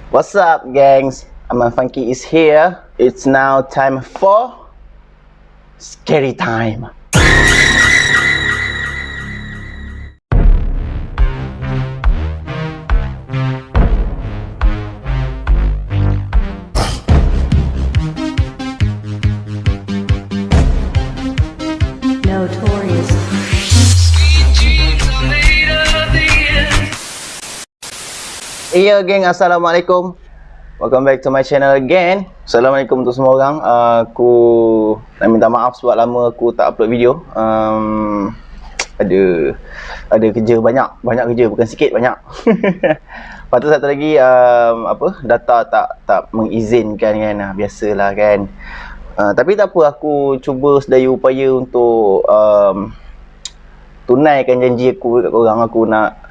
What's up, gangs? Aman Funky is here. It's now time for scary time. Notorious. Iya, geng, assalamualaikum. Welcome back to my channel again. Assalamualaikum untuk semua orang. Aku nak minta maaf sebab lama aku tak upload video. Ada kerja banyak kerja, bukan sikit, banyak. Lepas tu satu lagi data tak mengizinkan kan. Biasalah kan. Tapi tak apa, aku cuba sedaya upaya untuk tunaikan janji aku dekat korang. Aku nak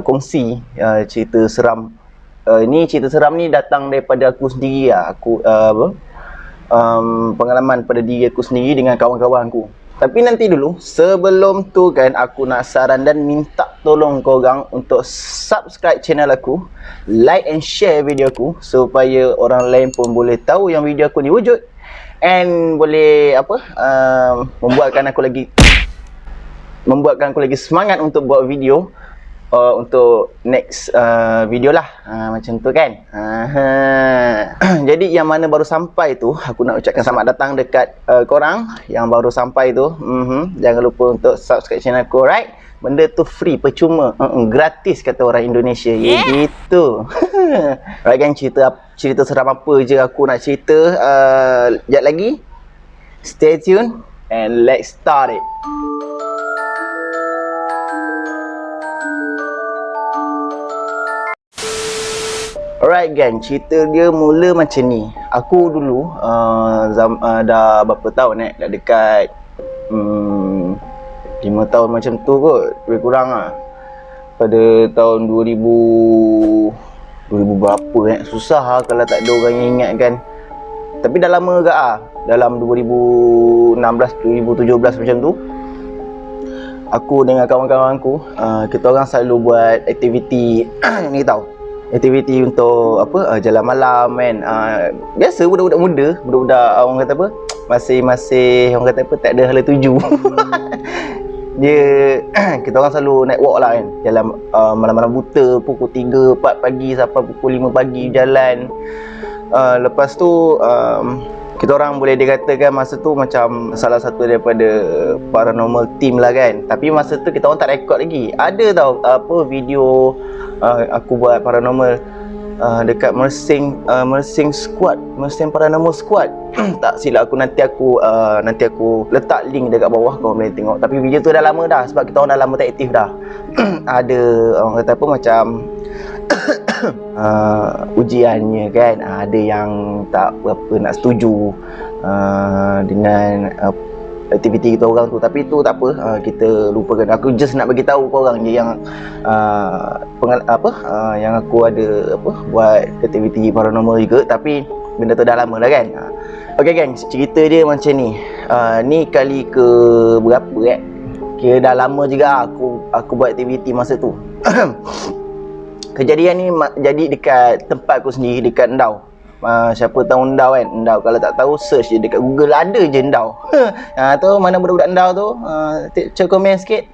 kongsi cerita seram. Ni cerita seram ni datang daripada aku sendiri lah. Pengalaman pada diri aku sendiri dengan kawan-kawan aku. Tapi nanti dulu, sebelum tu kan, aku nak saran dan minta tolong korang untuk subscribe channel aku, like and share video aku, supaya orang lain pun boleh tahu yang video aku ni wujud, and boleh membuatkan aku lagi semangat untuk buat video untuk next video lah, macam tu kan. Jadi yang mana baru sampai tu, aku nak ucapkan selamat datang dekat korang yang baru sampai tu. Jangan lupa untuk subscribe channel aku, right? Benda tu free, percuma, gratis kata orang Indonesia. Ya gitu. Alright kan, cerita seram apa je aku nak cerita sekejap lagi. Stay tune and let's start it. Alright gang, cerita dia mula macam ni. Aku dulu dah berapa tahun dah dekat 5 tahun macam tu kot, lebih kurang lah. Pada tahun 2000 berapa susah lah kalau tak ada orang yang ingat kan. Tapi dah lama agak lah, dalam 2016, 2017 macam tu. Aku dengan kawan-kawan aku, kita orang selalu buat aktiviti ni tau. Aktiviti untuk jalan malam kan. Biasa budak-budak muda, budak-budak orang kata apa, masih orang kata apa, tak ada hala tuju. Kita orang selalu naik walk lah kan, jalan malam-malam buta, pukul 3, 4 pagi sampai pukul 5 pagi jalan. Lepas tu kita orang boleh dikatakan masa tu macam salah satu daripada paranormal team lah kan. Tapi masa tu kita orang tak rekod lagi. Ada tau video aku buat paranormal dekat Mersing Squad, Mersing Paranormal Squad. Tak silap aku, nanti aku letak link dekat bawah, kau boleh tengok. Tapi video tu dah lama dah, sebab kita orang dah lama tak aktif dah. Ada orang kata apa, macam ujiannya kan, ada yang tak berapa nak setuju dengan aktiviti kita orang tu. Tapi tu tak apa, kita lupakan. Aku just nak bagi tahu kau orang je yang yang aku ada buat aktiviti paranormal juga. Tapi benda tu dah lama dah kan. Okay gang, cerita dia macam ni. Ni kali ke berapa kira dah lama juga aku buat aktiviti masa tu. Kejadian ni jadi dekat tempat aku sendiri, dekat Ndau. Siapa tahu Ndau kan? Ndau, kalau tak tahu search je dekat Google, ada je Ndau. Tu mana budak-budak Ndau tu, cuba komen sikit,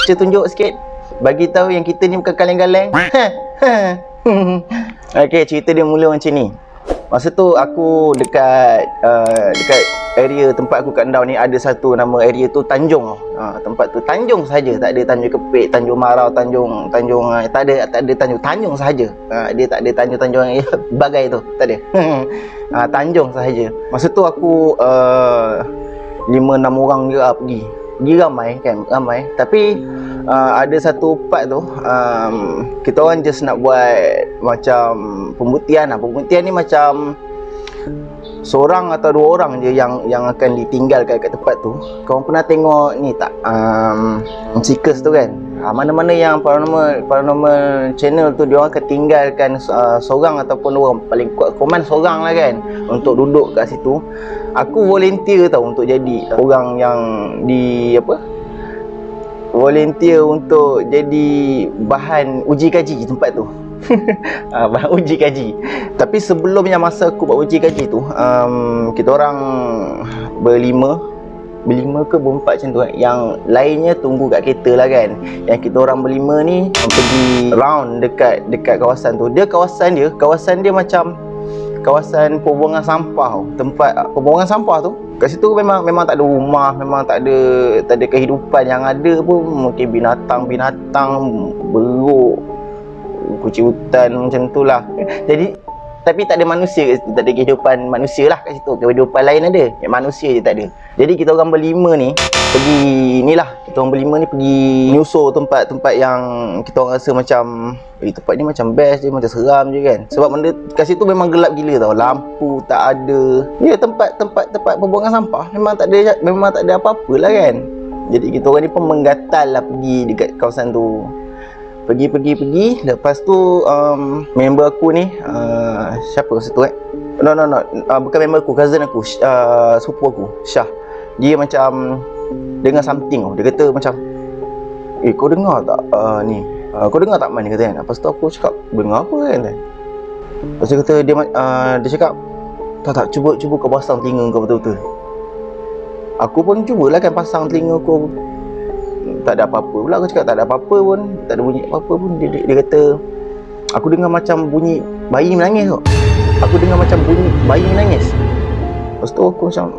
cuba tunjuk sikit, bagi tahu yang kita ni bukan kaleng-kaleng. Okey, cerita dia mula macam ni. Masa tu aku dekat area tempat aku kat Ndau ni, ada satu nama area tu Tanjung. Tempat tu Tanjung saja, tak ada Tanjung Kepit, Tanjung Marau, Tanjung tak ada Tanjung sahaja. Dia tak ada Tanjung yang bagai tu, tak ada. Tanjung sahaja. Masa tu aku 5-6 orang juga pergi ramai kan, ramai. Tapi ada satu part tu kita orang just nak buat macam pembuktian lah. Pembuktian ni macam seorang atau 2 orang je yang akan ditinggalkan kat tempat tu. Kau pernah tengok ni tak, Seekers tu kan? Mana-mana yang paranormal channel tu, dia orang akan tinggalkan seorang ataupun orang paling kuat komen seorang lah kan untuk duduk kat situ. Aku volunteer tau untuk jadi orang yang volunteer untuk jadi bahan uji kaji tempat tu. Bahan uji kaji. Tapi sebelumnya masa aku buat uji kaji tu, kita orang berlima ke berempat macam tu kan. Yang lainnya tunggu kat kereta lah kan. Yang kita orang berlima ni pergi round dekat kawasan tu. Kawasan dia macam kawasan pembuangan sampah. Tempat pembuangan sampah tu, kat situ memang tak ada rumah, memang tak ada kehidupan. Yang ada pun mungkin binatang beruk, kucing hutan macam tu lah. Jadi tapi tak ada manusia kat situ, tak ada kehidupan manusia lah kat situ. Kehidupan lain ada, yang manusia je tak ada. Jadi kita orang berlima ni pergi pergi nyusul tempat-tempat yang kita orang rasa macam tempat ni macam best je, macam seram je kan. Sebab benda kat situ memang gelap gila tau, lampu tak ada. Ya, tempat pembuangan sampah memang tak ada apa-apa lah kan. Jadi kita orang ni pun menggatal lah pergi dekat kawasan tu. Pergi. Lepas tu member aku ni, siapa masa tu No, bukan member aku, cousin aku, sepupu aku, Syah. Dia macam dengar something. Dia kata macam, kau dengar tak ni? Kau dengar tak Man? Dia kata kan. Lepas tu aku cakap, dengar apa kan? Lepas tu kata dia cakap, tak, cuba kau pasang telinga kau betul-betul. Aku pun cubalah kan pasang telinga aku. Tak ada apa-apa pula. Aku cakap tak ada apa-apa pun, tak ada bunyi apa-apa pun. Dia kata, aku dengar macam bunyi bayi menangis tau. Aku dengar macam bunyi bayi menangis. Lepas tu aku macam,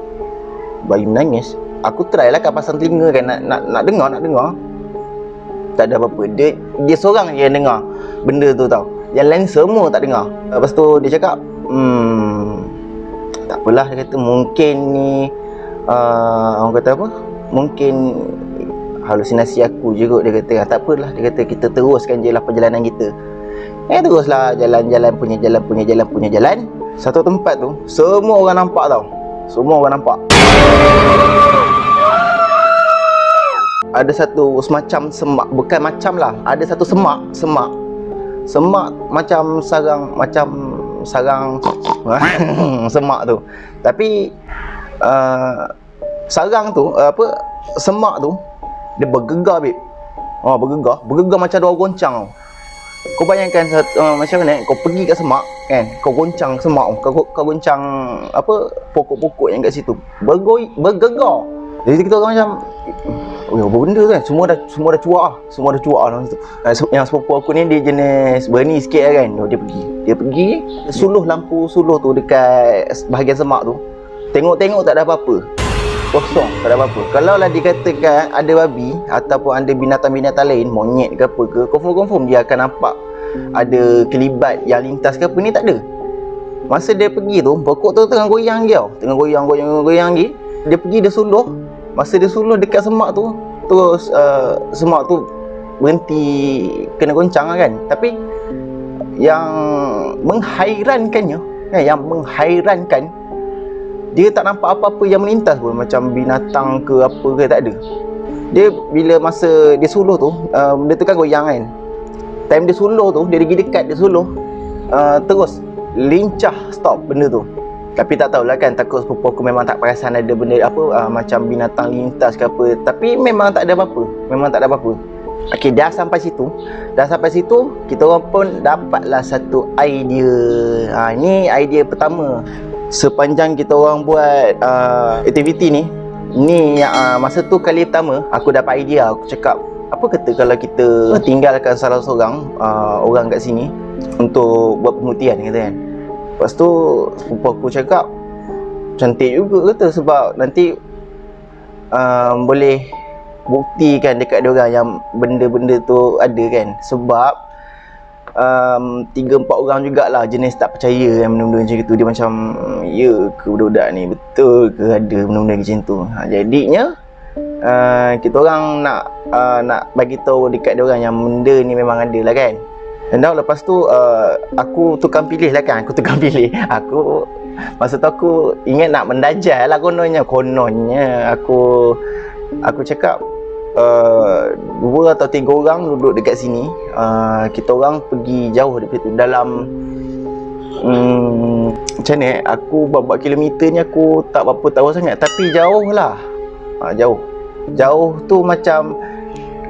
bayi menangis? Aku try lah kan pasang telinga kan, nak dengar. Tak ada apa-apa. Dia seorang je yang dengar benda tu tau. Yang lain semua tak dengar. Lepas tu dia cakap, tak apalah. Dia kata mungkin ni orang kata apa, mungkin halusinasi aku je kot. Dia kata tak apalah. Dia kata kita teruskan je lah perjalanan kita. Teruslah jalan punya jalan. Satu tempat tu semua orang nampak tau. Semua orang nampak. Ada satu semacam semak, bukan macam lah, ada satu semak macam sarang semak tu. Tapi sarang tu semak tu dia bergegar beb. Bergegar macam ada orang goncang tau. Kau bayangkan macam mana kau pergi kat semak kan, kau goncang semak, kau goncang pokok-pokok yang kat situ bergegar. Jadi kita orang macam apa benda tu kan. Semua dah cuak lah situ. Yang sepupu aku ni dia jenis berani sikit lah kan. Dia pergi suluh lampu suluh tu dekat bahagian semak tu. Tengok tak ada apa-apa. Kosong, tak ada apa-apa. Kalau lah dikatakan ada babi ataupun ada binatang-binatang lain, monyet ke apa ke, confirm dia akan nampak ada kelibat yang lintas ke apa, ni tak ada. Masa dia pergi tu, pokok tu tengah goyang je tau. Tengah goyang lagi. Dia pergi, dia suluh. Masa dia suluh dekat semak tu, terus semak tu berhenti kena goncang lah kan. Tapi yang menghairankannya, dia tak nampak apa-apa yang melintas pun, macam binatang ke apa ke, tak ada. Dia bila masa dia suluh tu, benda tu kan goyang kan. Time dia suluh tu, dia pergi dekat, dia suluh, terus lincah stop benda tu. Tapi tak tahulah kan, takut sepupu aku memang tak perasan ada benda macam binatang lintas ke apa. Tapi memang tak ada apa-apa. Okey, dah sampai situ, kita orang pun dapatlah satu idea. Ni idea pertama. Sepanjang kita orang buat aktiviti ni yang masa tu kali pertama aku dapat idea. Aku cakap, apa kata kalau kita tinggalkan salah seorang orang kat sini untuk buat pemutihan, kata kan. Lepas tu sepupu aku cakap, cantik juga kata, sebab nanti boleh buktikan dekat diorang yang benda-benda tu ada kan. Sebab 3-4 orang jugalah jenis tak percaya kan benda-benda macam tu. Dia macam, ya ke budak-budak ni betul ke ada benda-benda macam tu. Jadinya kita orang nak bagi tahu dekat dia orang yang benda ni memang ada lah kan. Dan lepas tu aku tukang pilih lah kan. Aku masa tu aku ingat nak mendajal lah kononnya. Aku cakap, 2 atau 3 orang duduk dekat sini. Kita orang pergi jauh daripada tu, dalam macam ni, aku berapa kilometer ni aku tak berapa tahu sangat, tapi jauh lah. Jauh tu macam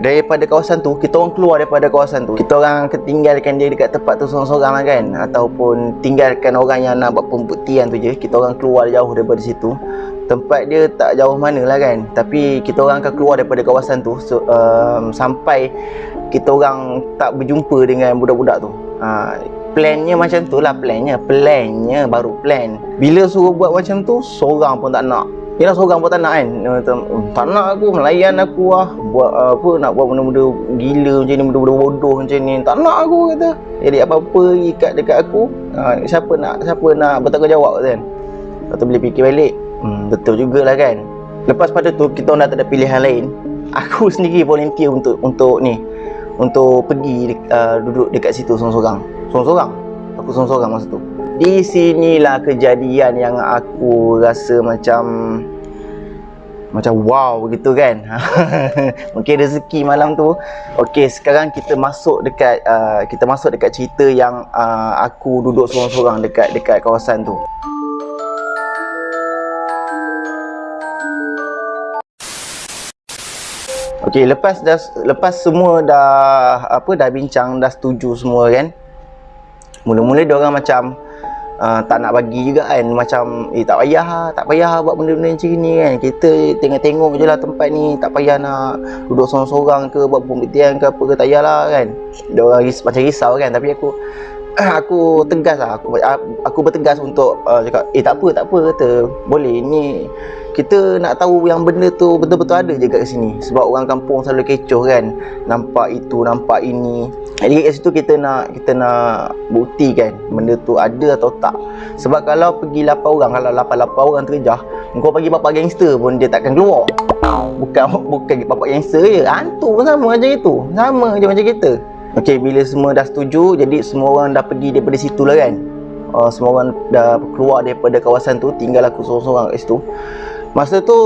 daripada kawasan tu, kita orang keluar daripada kawasan tu, kita orang ketinggalkan dia dekat tempat tu sorang-sorang lah kan, ataupun tinggalkan orang yang nak buat pembuktian tu je. Kita orang keluar jauh daripada situ. Tempat dia tak jauh mana lah kan, tapi kita orang akan keluar daripada kawasan tu sampai kita orang tak berjumpa dengan budak-budak tu. Plannya macam tu lah, plannya baru plan. Bila suruh buat macam tu, seorang pun tak nak. Yelah, seorang pun tak nak kan. Tak nak aku, melayan aku lah. Buat apa, nak buat benda-benda gila macam ni, benda-benda bodoh macam ni. Tak nak aku, kata. Jadi apa-apa ikat dekat aku, siapa nak bertanggungjawab kan. Lepas tu bila fikir balik, betul jugalah kan. Lepas pada tu, kita orang dah tak ada pilihan lain. Aku sendiri volunteer untuk pergi duduk dekat situ sorang-sorang. Aku sorang-sorang masa tu. Di sinilah kejadian yang aku rasa macam wow gitu kan. Mungkin rezeki malam tu. Okey, sekarang kita masuk dekat cerita yang aku duduk sorang-sorang dekat kawasan tu. Okey, lepas semua dah bincang, dah setuju semua kan. Mula-mula dia orang macam tak nak bagi juga kan, macam tak payah buat benda-benda macam ni kan. Kita tengok je lah tempat ni, tak payah nak duduk sorang-sorang ke, buat pembuktian ke apa ke, tak payahlah kan. Dia orang macam risau kan, tapi aku tegas lah, aku bertegas untuk cakap tak apa kata, boleh ni, kita nak tahu yang benda tu betul-betul ada je kat sini. Sebab orang kampung selalu kecoh kan, nampak itu, nampak ini. Jadi kat situ kita nak buktikan benda tu ada atau tak. Sebab kalau pergi 8 orang, kalau 8 orang terjah, kau bagi bapak gangster pun dia takkan keluar. Bukan bapak gangster je, hantu pun sama macam itu, sama je macam kita. Okey, bila semua dah setuju, jadi semua orang dah pergi daripada situ lah kan. Semua orang dah keluar daripada kawasan tu, tinggal aku sorang-sorang kat situ. Masa tu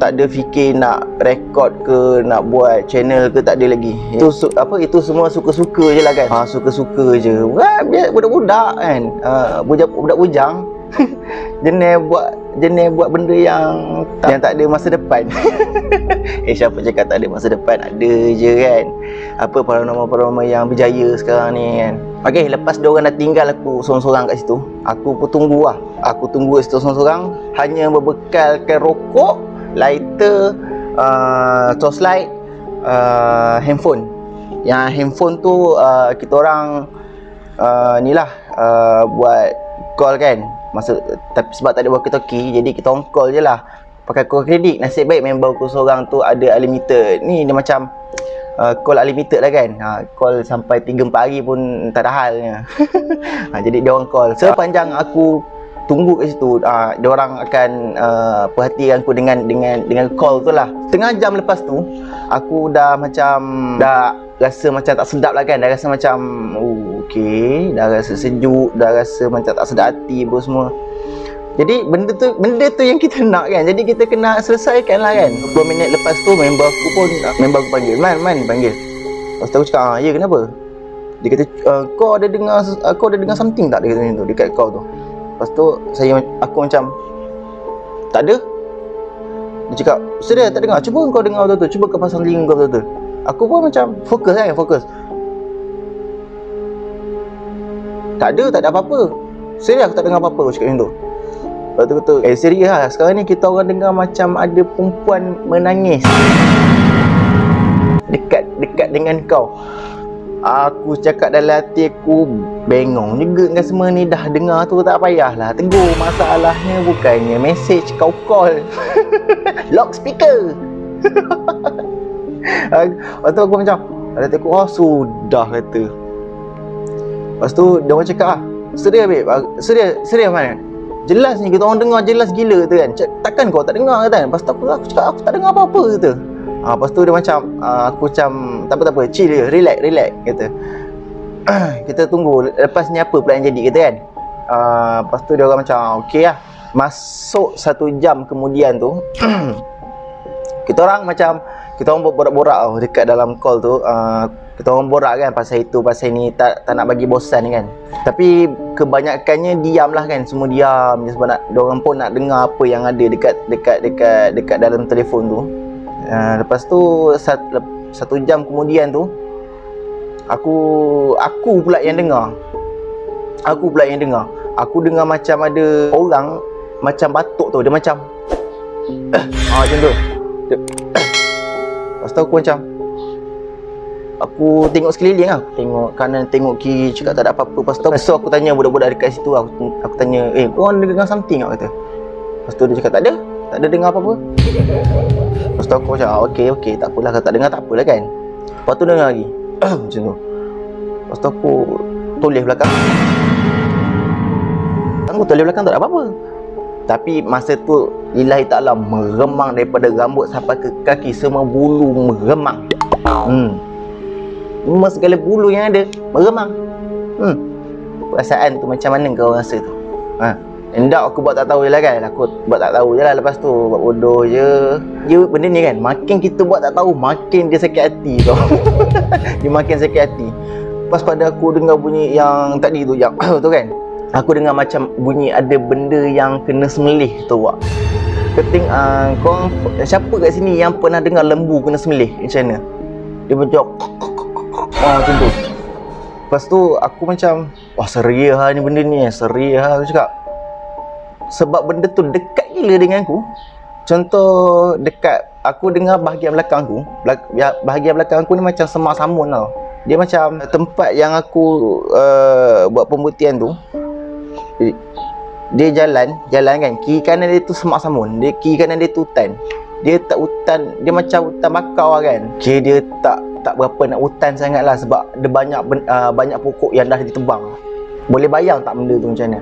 tak ada fikir nak rekod ke, nak buat channel ke, tak ada lagi. Itu semua suka-suka je lah kan. Suka-suka je. Budak-budak kan, budak bujang. jenis buat benda yang tak ada masa depan. Siapa cakap tak ada masa depan? Ada je kan. Apa paranormal yang berjaya sekarang ni kan. Okey, lepas dia orang dah tinggal aku sorang-sorang kat situ, aku pun tunggu lah. Aku tunggu kat situ sorang-sorang, hanya berbekalkan rokok, lighter, torchlight, handphone. Yang handphone tu kita orang buat call kan. Tapi sebab tak ada walkie-talkie, jadi kita on call je lah, pakai call kredit. Nasib baik member aku seorang tu ada unlimited. Ni dia macam call unlimited lah kan. Call sampai 3-4 hari pun tak ada halnya. Jadi dia orang call. Sepanjang aku tunggu kat situ, dia orang akan perhatikan aku dengan call tu lah. Setengah jam lepas tu, aku dah rasa macam tak sedap lah kan. Dah rasa macam okey, dah rasa sejuk, dah rasa macam tak sedap hati apa semua. Jadi benda tu yang kita nak kan. Jadi kita kena selesaikan lah kan. 20 minit lepas tu member aku panggil, Man panggil. Lepas tu aku cakap, ya kenapa? Dia kata, kau ada dengar something tak? Dia kata macam tu, dekat kau tu. Lepas tu aku macam tak ada. Dia cakap, serius tak dengar? Cuba kau dengar betul-betul, cuba kau pasang telinga kau betul-betul. Aku pun macam fokus. Tak ada apa-apa. Serius aku tak dengar apa-apa, aku cakap macam tu. Lepas tu kata, serius lah, sekarang ni kita orang dengar macam ada perempuan menangis dekat dengan kau. Aku cakap dalam hati aku, bengong juga dengan semua ni. Dah dengar tu tak payahlah tegur. Masalahnya bukannya message, kau call. Lock speaker. Lepas tu aku macam, dalam hati aku, sudah kata. Lepas tu dia orang cakap, serius babe, serius mana? Jelas ni kita orang dengar jelas gila tu kan. Takkan kau tak dengar kan? Lepas tu aku cakap aku tak dengar apa-apa kata. Lepas tu dia macam aku macam tak apa, chill je, relax kata. Kita tunggu lepas ni apa pula yang jadi kata kan. Lepas tu dia orang macam okey lah. Masuk 1 jam kemudian tu Kita orang macam kita orang borak-borak dekat dalam call tu. Kita orang borak kan pasal itu, pasal ni, tak nak bagi bosan kan. Tapi kebanyakannya diam lah kan, semua diam je sebab diorang pun nak dengar apa yang ada dekat dalam telefon tu. Lepas tu 1 jam kemudian tu aku pula yang dengar. Aku dengar macam ada orang macam batuk tu, dia macam macam tu. Lepas tu aku tengok sekeliling lah. Aku tengok kanan, tengok kiri, cakap tak ada apa-apa. Lepas tu aku tanya budak-budak dekat situ. Aku tanya, korang dengar something tak, kata. Lepas tu dia cakap tak ada dengar apa-apa. Lepas tu aku macam okey, tak apalah. Kalau tak dengar tak apalah kan. Lepas tu dengar lagi macam tu. Lepas tu aku toleh belakang. Aku toleh belakang tak ada apa-apa. Tapi masa tu lillahi ta'ala meremang daripada rambut sampai ke kaki, semua bulu meremang. Semua segala bulu yang ada meremang. Perasaan tu macam mana kau rasa tu? Hendak aku buat tak tahu je lah kan. Aku buat tak tahu je lah. Lepas tu buat bodoh je. Benda ni kan, makin kita buat tak tahu, makin dia sakit hati tau. Dia makin sakit hati. Lepas pada aku dengar bunyi yang tadi tu, yang tu kan, aku dengar macam bunyi ada benda yang kena semelih tu awak. Keting, korang siapa kat sini yang pernah dengar lembu kena semelih macam mana? Dia macam macam tu. Lepas tu aku macam, wah serius lah ni benda ni, serius lah aku cakap. Sebab benda tu dekat gila dengan aku. Contoh dekat, aku dengar bahagian belakang aku. Bahagian belakang aku ni macam semak samun tau. Dia macam tempat yang aku buat pembuktian tu. Dia jalan kan, kiri kanan dia tu semak samun, dia kiri kanan dia tu hutan. Dia tak hutan, dia macam hutan bakau lah kan. Okay, dia tak berapa nak hutan sangat lah, sebab dia banyak pokok yang dah ditebang. Boleh bayang tak benda tu macam mana?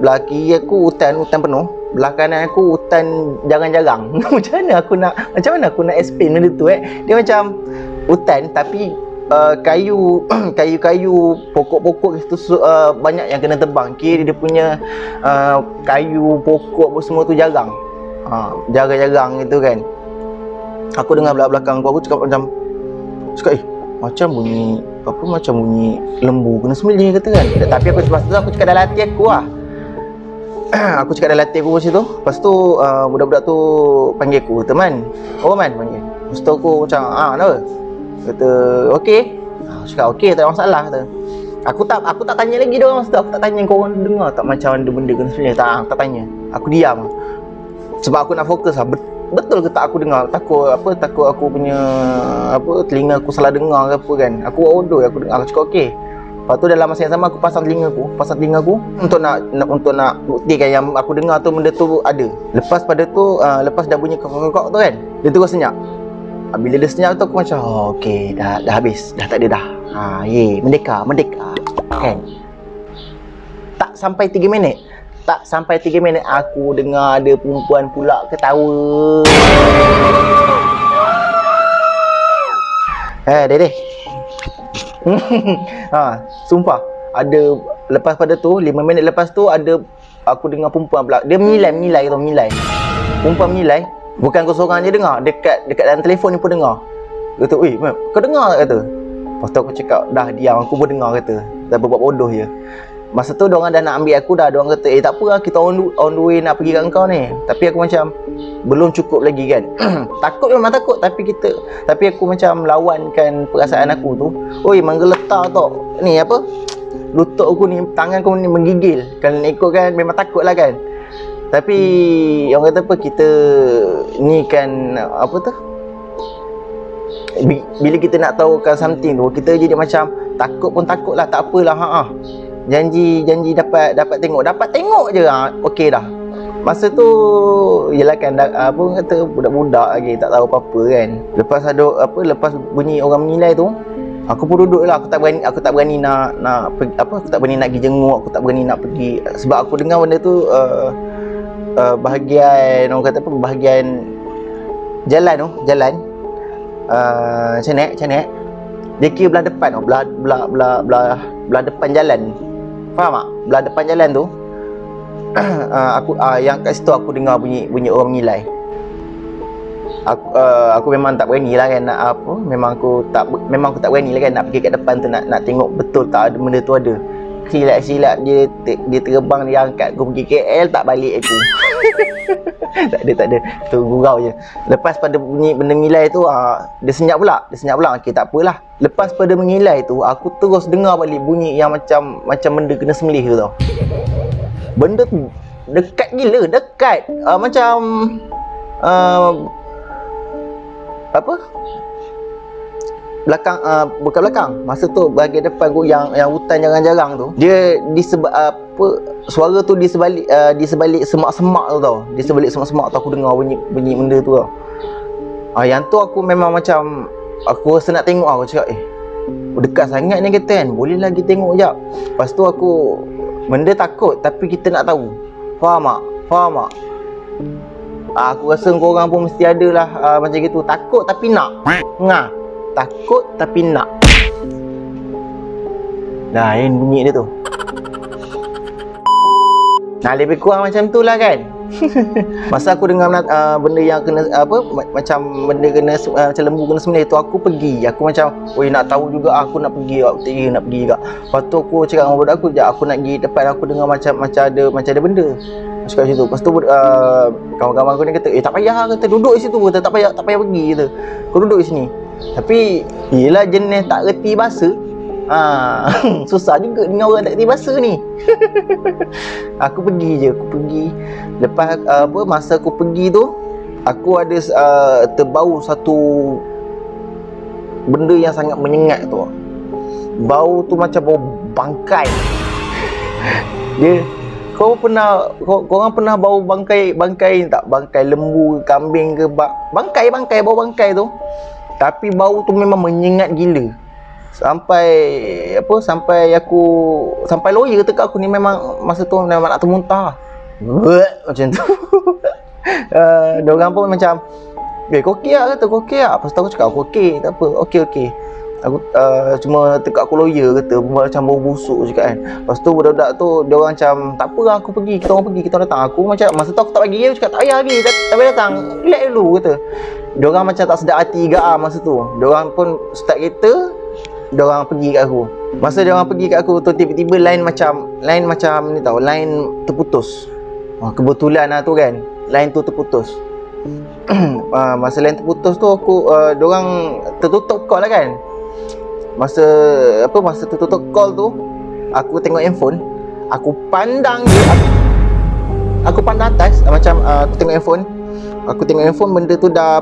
Belah kiri aku hutan penuh, belah kanan aku hutan jarang-jarang. Macam mana aku nak explain benda tu Dia macam hutan tapi kayu, pokok-pokok itu banyak yang kena tebang. Kira dia punya kayu, pokok semua tu jarang. Jarang-jarang gitu kan. Aku dengar belakang aku cakap macam bunyi macam bunyi lembu kena semelih kata kan. Tapi aku sebab tu aku cakap dalam hati aku lah. Aku cakap dalam hati aku macam tu. Lepas tu budak-budak tu panggil aku, teman. Man panggil. Lepas tu aku macam kenapa? Kata okey. Aku cakap okey, tak ada masalah kata. Aku tak tanya lagi dia orang masa tu. Aku tak tanya kau orang dengar tak macam ada benda kena semelih. Tak tanya. Aku diam. Sebab aku nak fokus lah. Betul ke tak aku dengar? Takut aku punya telinga aku salah dengar ke apa kan. Aku buat bodoh, aku dengar. Aku cakap okey. Lepas tu dalam masa yang sama aku pasang telinga aku untuk nak buktikan yang aku dengar tu benda tu ada. Lepas pada tu lepas dah bunyi kok tu kan, dia terus senyap. Bila dia senyap tu aku macam okey, dah habis, dah tak ada dah. Merdeka kan. Tak sampai 3 minit aku dengar ada perempuan pula ketawa. Dede. Sumpah ada. Lepas pada tu 5 minit lepas tu ada aku dengar perempuan pula. Dia milai. Perempuan milai. Bukan kau seorang je dengar, dekat dalam telefon ni pun dengar. Dia kata, kau dengar tak kata? Lepas tu aku cakap, dah diam, aku pun dengar kata. Dah berbuat bodoh je. Masa tu diorang dah nak ambil aku dah. Diorang kata, tak apa lah, kita on the way nak pergi kat kau ni. Tapi aku macam belum cukup lagi kan. Takut memang takut, tapi aku macam lawankan perasaan aku tu. Menggeletar tau. Ni apa? Lutut aku ni, tangan aku ni menggigil. Kalau nak ikut kan memang takut lah kan. Tapi orang kata apa, kita ni kan apa tu, bila kita nak tahukan something tu, kita jadi macam takut pun takut lah, tak apalah. Janji dapat tengok je. Okey dah. Masa tu yelah kan apa kata, budak-budak lagi tak tahu apa-apa kan. Lepas bunyi orang menilai tu, aku pun duduk lah. Aku tak berani nak pergi, aku tak berani nak pergi jenguk, aku tak berani nak pergi. Sebab aku dengar benda tu bahagian orang kata apa, bahagian jalan macam ni dia kira belah depan tau, belah depan jalan. Faham tak? Belah depan jalan tu aku yang kat situ aku dengar bunyi orang menilai. aku memang tak berani lah kan nak apa, memang aku tak berani lah kan nak pergi kat depan tu nak tengok betul tak ada benda tu ada. Silap dia terbang, dia angkat aku pergi KL, tak balik aku. tak ada tu gurau je. Lepas pada bunyi benda mengilai tu dia senyap pula. Okey, tak apalah. Lepas pada mengilai tu aku terus dengar balik bunyi yang macam benda kena sembelih tu tau. Benda tu dekat gila, macam apa, belakang, bukan belakang, masa tu bahagian depan aku yang hutan jarang-jarang tu, dia suara tu di sebalik semak-semak tu tau. Di sebalik semak-semak tu aku dengar bunyi benda tu tau. Yang tu aku memang macam aku rasa nak tengok. Aku cakap dekat sangat ni kata kan, boleh lagi tengok jap. Lepas tu aku, benda takut tapi kita nak tahu. Faham tak? Aku rasa korang pun mesti ada lah macam gitu. Takut tapi nak. Takut tapi nak. Lain bunyi dia tu. Lebih kurang macam tu lah kan. Masa aku dengar benda yang kena macam benda kena macam lembu kena sembelih tu, aku pergi. Aku macam nak tahu juga, aku nak pergi nak pergi juga. Lepas tu aku cakap dengan budak aku, aku nak pergi depan, aku dengar macam ada benda. Aku cakap macam tu. Lepas tu kawan-kawan aku ni kata, tak payah, kata duduk di situ, kata tak payah pergi, kata kau duduk di sini. Tapi yelah jenis tak reti bahasa, susah juga dengan orang tak reti bahasa ni. Aku pergi. Lepas masa aku pergi tu, aku ada terbau satu benda yang sangat menyengat tu. Bau tu macam bau bangkai. Korang pernah bau bangkai tak? Bangkai lembu, kambing ke, bangkai bau bangkai tu. Tapi bau tu memang menyengat gila. Sampai lawyer dekat aku ni, memang masa tu memang nak termuntah. Macam tu. Diorang pun macam, kau okey lah, kata kau okey lah. Lepas tu aku cakap aku okey, tak apa, okey. Aku cuma tekak aku lawyer, kata macam bau busuk cakap kan. Lepas tu budak-budak tu diorang macam, tak apa lah, aku pergi, kita orang datang. Aku macam masa tu aku tak bagi, aku cakap tak payah lagi, tak payah datang, relax dulu, kata. Diorang macam tak sedap hati juga masa tu. Diorang pun start kereta, diorang pergi kat aku. Masa diorang pergi kat aku tu, tiba-tiba line macam ni tau, line terputus. Kebetulan lah tu kan, line tu terputus. Masa line terputus tu aku, diorang tertutup call lah kan. Masa tertutup call tu, aku tengok handphone, aku pandang dia, aku pandang atas, macam aku tengok handphone, benda tu dah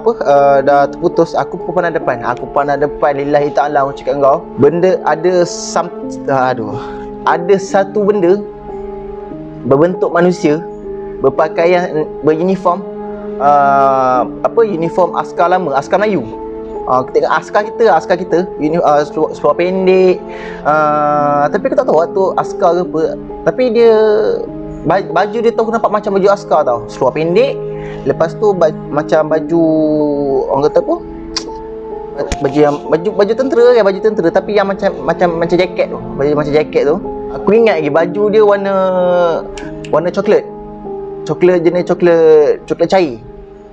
terputus. Aku pun pandang depan, lillahi ta'ala, aku cakap kau, benda ada satu benda berbentuk manusia, berpakaian, beruniform, uniform askar lama, askar Melayu. Kita tengok askar kita seluar pendek, tapi aku tak tahu tu askar ke apa. Tapi dia baju dia tu nampak macam baju askar tau, seluar pendek. Lepas tu macam baju, orang kata apa, baju tentera kan, baju tentera tapi yang macam jaket tu, baju macam jaket tu. Aku ingat lagi baju dia warna coklat, jenis coklat cair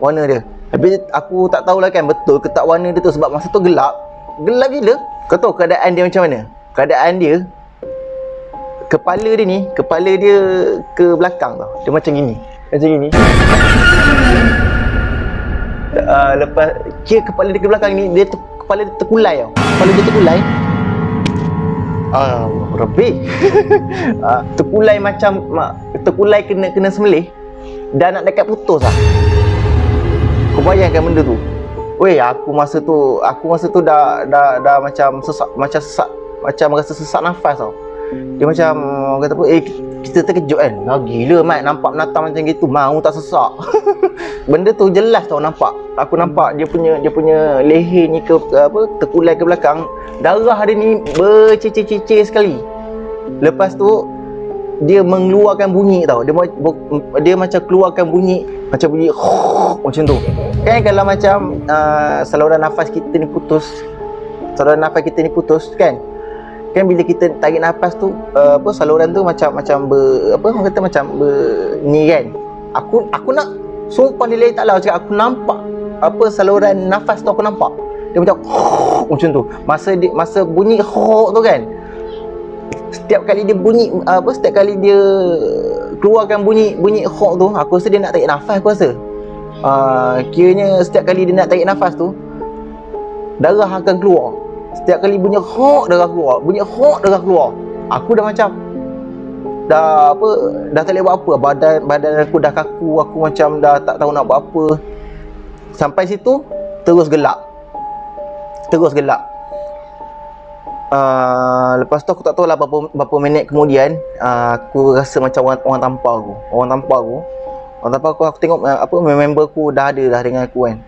warna dia. Tapi aku tak tahulah kan betul ke tak warna dia tu, sebab masa tu gelap gila. Kau tahu keadaan dia macam mana? Keadaan dia, kepala dia ke belakang tau. Dia macam gini. Lepas kepala dia ke belakang ni, kepala dia terkulai tau. Rabbi. Terkulai kena sembelih dan nak dekat putus lah. Kau bayangkan benda tu. Aku masa tu dah macam sesak, macam rasa sesak nafas tau. Dia macam kata apa, kita terkejut kan. Gila Mat, nampak binatang macam gitu mau tak sesak. Benda tu jelas tau nampak. Aku nampak dia punya leher ni terkulai ke belakang. Darah dia ni bercicir-cicir sekali. Lepas tu dia mengeluarkan bunyi tau. Dia macam keluarkan bunyi macam macam tu. Kan kalau macam saluran nafas kita ni putus, kan bila kita tarik nafas tu, saluran tu macam orang kata macam ni kan. Aku nak sumpah lillahi ta'ala, aku nampak apa saluran nafas tu aku nampak. Dia macam macam tu. Masa bunyi tu kan. Setiap kali dia bunyi setiap kali dia keluarkan bunyi tu, aku rasa dia nak tarik nafas aku rasa. Kiranya setiap kali dia nak tarik nafas tu, darah akan keluar. Setiap kali bunyi darah keluar, darah keluar. Aku dah macam dah tak boleh buat apa. Badan aku dah kaku, aku macam dah tak tahu nak buat apa. Sampai situ terus gelap. Lepas tu aku tak tahu lah berapa minit kemudian, aku rasa macam orang tampar aku. Aku tengok member aku dah ada dah dengan aku kan.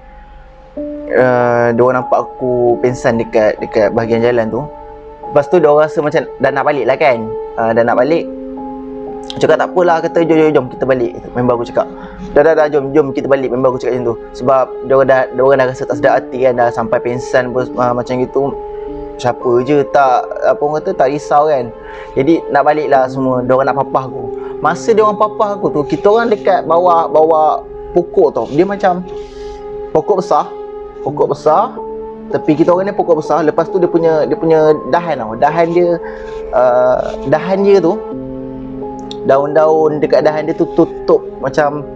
Diorang nampak aku pingsan dekat bahagian jalan tu. Lepas tu diorang rasa macam dah nak balik lah kan. Cakap tak apalah, kata jom kita balik. Member aku cakap dah jom kita balik. Member aku cakap macam tu. Sebab diorang dah rasa tak sedap hati kan. Dah sampai pingsan macam gitu. Siapa je tak tak risau kan. Jadi nak balik lah semua. Diorang nak papah aku. Masa diorang papah aku tu, kita orang dekat bawah pokok tau. Dia macam pokok besar. Tepi kita orang ni pokok besar. Lepas tu dia punya dahan tau. Dahan dia tu, daun-daun dekat dahan dia tu tutup macam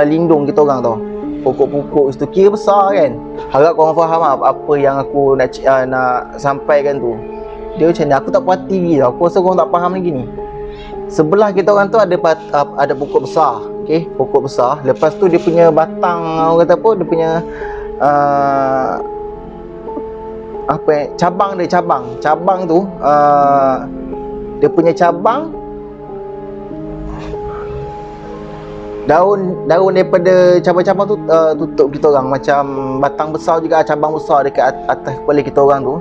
lindung kita orang tau. Pokok-pokok situ kira besar kan. Harap korang faham apa yang aku nak sampaikan tu. Dia macam ni, aku tak puas hati lagi tau. Aku rasa korang tak faham lagi ni. Sebelah kita orang tu ada pokok besar. Okay, pokok besar. Lepas tu dia punya batang, orang kata apa, dia punya cabang tu, dia punya cabang, daun daripada cabang-cabang tu tutup kita orang. Macam batang besar juga, cabang besar dekat atas kepala kita orang tu.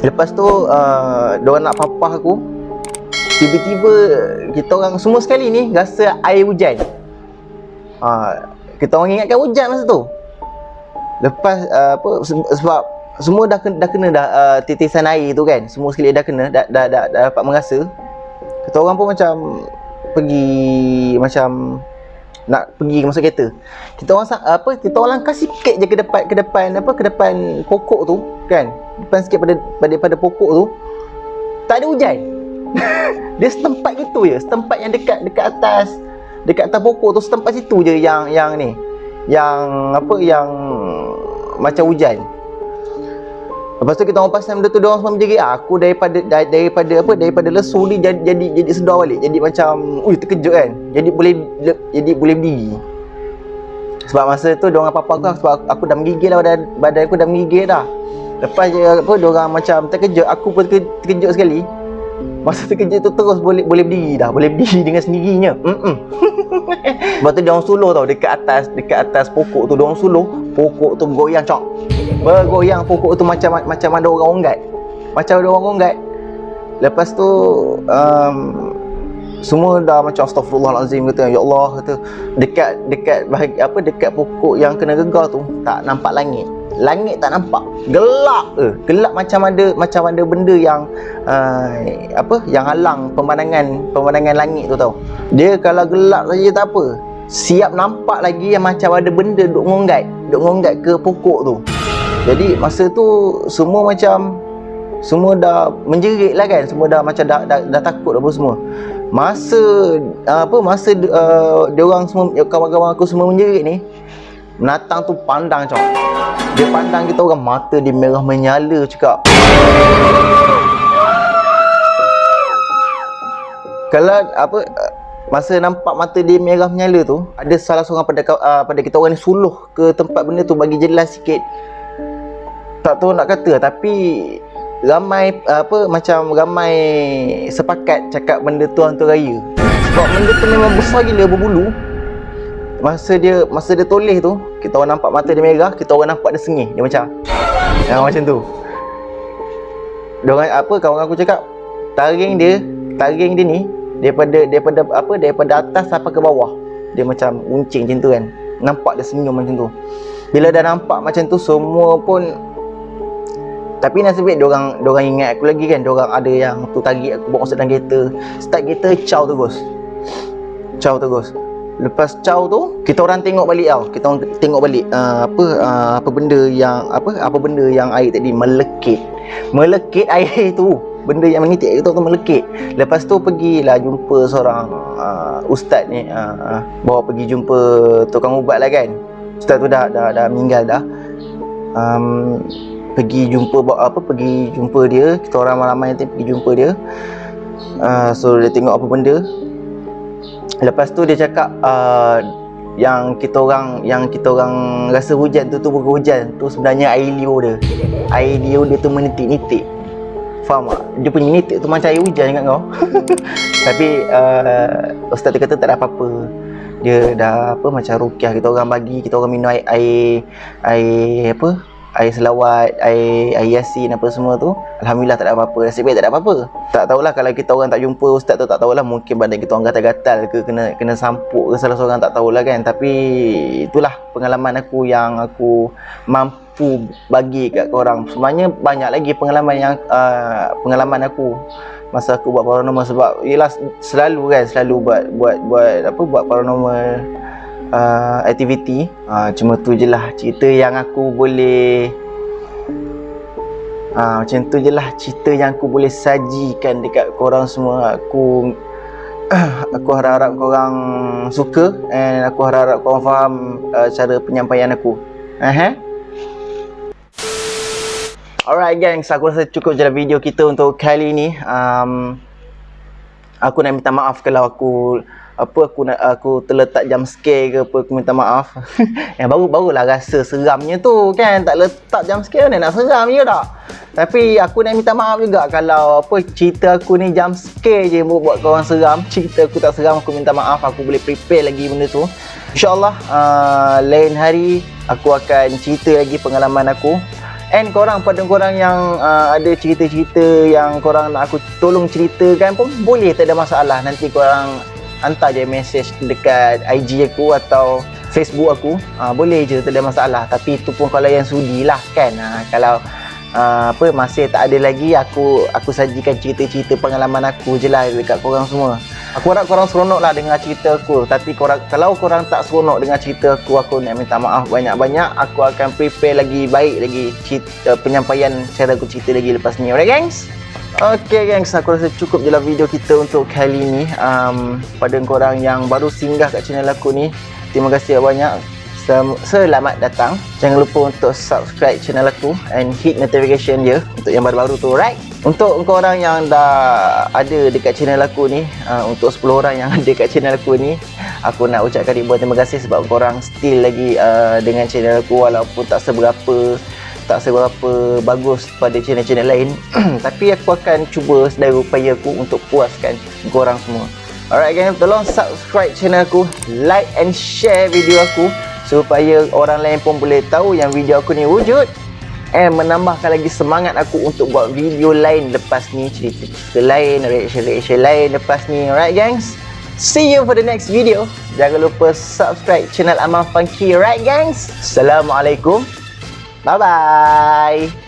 Lepas tu diorang nak papah aku. Tiba-tiba kita orang semua sekali ni rasa air hujan. Kita orang ingatkan hujan masa tu. Lepas sebab semua dah kena titisan air tu kan. Semua sekali dah kena, dah dapat merasa. Kita orang pun macam nak pergi masuk kereta. Kita orang langkah sikit je ke depan pokok tu kan. Depan sikit pada pokok tu, tak ada hujan. Dia setempat gitu je, setempat yang dekat atas pokok tu, setempat situ je yang macam hujan. Lepas tu kita orang pasal benda tu, diorang semua menjerit. Aku daripada lesu ni jadi sedar balik. Jadi macam terkejut kan. Jadi boleh berdiri. Sebab masa tu diorang apa-apa aku, sebab aku dah menggigil lah, badan aku dah menggigil dah. Lepas diorang macam terkejut, aku pun terkejut sekali. Masa terkejut tu terus boleh berdiri dah. Boleh berdiri dengan sendirinya. Lepas tu diorang suluh tau dekat atas pokok tu. Diorang suluh, pokok tu bergoyang bergoyang pokok tu macam ada orang onggat. Lepas tu semua dah macam astagfirullahalazim kata, ya Allah kata. Dekat pokok yang kena gegar tu tak nampak langit. Langit tak nampak. Gelap macam ada benda yang yang halang pemandangan langit tu tau. Dia kalau gelap saja tak apa, siap nampak lagi yang macam ada benda duk ngonggat ke pokok tu. Jadi masa tu semua dah menjerit lah kan. Semua dah macam dah takut apa semua. Masa diorang semua, kawan-kawan aku semua menjerit ni, Menatang tu pandang cak. Dia pandang kita orang, mata dia merah menyala cakap. Kalau masa nampak mata dia merah menyala tu, ada salah seorang pada kita orang ni suluh ke tempat benda tu bagi jelas sikit. Tak tahu nak kata, tapi ramai ramai sepakat cakap benda tu hantu raya. Sebab benda tu memang besar gila, berbulu. Masa dia toleh tu, kita orang nampak mata dia merah, kita orang nampak dia sengih. Dia macam tu. Diorang kawan aku cakap, taring dia ni daripada atas sampai ke bawah. Dia macam uncing macam tu kan. Nampak dia senyum macam tu. Bila dah nampak macam tu, semua pun, tapi nasib baik diorang ingat aku lagi kan. Diorang ada yang tu tarik aku bawa masuk dalam kereta. Start kereta, caw terus. Lepas caw tu kita orang tengok balik tau. Kita orang tengok balik apa benda yang air tadi melekit. Melekit air tu. Benda yang menitik itu tu melekit. Lepas tu pergilah jumpa seorang ustaz ni, bawa pergi jumpa tukang ubat lah kan. Ustaz tu dah meninggal dah. Pergi jumpa dia. Kita orang ramai nanti pergi jumpa dia. So dia tengok apa benda. Lepas tu dia cakap yang kita orang rasa hujan tu bukan hujan, tu sebenarnya air liur dia. Air liur dia tu menitik-nitik. Faham tak? Dia punya nitik tu macam air hujan kat kau. Tapi ustaz tu kata tak ada apa-apa. Dia dah macam ruqyah, kita orang minum air selawat, air yasin apa semua tu. Alhamdulillah tak ada apa-apa. Nasib baik tak ada apa-apa. Tak tahulah kalau kita orang tak jumpa ustaz tu, tak tahulah mungkin badan kita orang gatal-gatal ke, kena sampuk ke salah seorang, tak tahulah kan. Tapi itulah pengalaman aku yang aku mampu bagi kat korang. Sebenarnya banyak lagi pengalaman aku masa aku buat paranormal, sebab yelah selalu buat paranormal activity. Cuma tu je lah cerita yang aku boleh macam tu je lah cerita yang aku boleh sajikan dekat korang semua. Aku harap korang suka, and aku harap korang faham cara penyampaian aku. Alright gangs, aku rasa cukup je lah video kita untuk kali ni. Aku nak minta maaf kalau aku terletak jump scare ke apa, aku minta maaf. Yang barulah rasa seramnya tu kan, tak letak jump scare ni nak seram je tak. Tapi aku nak minta maaf juga kalau cerita aku ni jump scare je buat korang seram. Cerita aku tak seram, aku minta maaf. Aku boleh prepare lagi benda tu. InsyaAllah lain hari aku akan cerita lagi pengalaman aku. And pada korang yang ada cerita-cerita yang korang nak aku tolong ceritakan pun boleh, tak ada masalah. Nanti korang hantar je message dekat IG aku atau Facebook aku. Boleh je, tak ada masalah. Tapi itu pun kalau yang sudi lah kan. Kalau masih tak ada lagi, aku sajikan cerita-cerita pengalaman aku je lah dekat korang semua. Aku harap korang seronok lah dengar cerita aku. Tapi kalau korang tak seronok dengar cerita aku nak minta maaf banyak-banyak. Aku akan prepare lagi baik lagi penyampaian cara aku cerita lagi lepas ni. Alright gangs? Okay gangs, aku rasa cukup je lah video kita untuk kali ni. Pada korang yang baru singgah kat channel aku ni, terima kasih banyak. Selamat datang. Jangan lupa untuk subscribe channel aku and hit notification dia untuk yang baru-baru tu, right? Untuk korang yang dah ada dekat channel aku ni, untuk 10 orang yang ada dekat channel aku ni, aku nak ucapkan ribuan terima kasih sebab korang still lagi dengan channel aku, walaupun tak seberapa bagus pada channel-channel lain. Tapi aku akan cuba sedaya upaya aku untuk puaskan korang semua. Alright guys, tolong subscribe channel aku, like and share video aku supaya orang lain pun boleh tahu yang video aku ni wujud, and menambahkan lagi semangat aku untuk buat video lain lepas ni, cerita-cerita lain, reaction lain lepas ni. Alright gangs, see you for the next video. Jangan lupa subscribe channel Amal Funky, right gangs? Assalamualaikum, bye bye.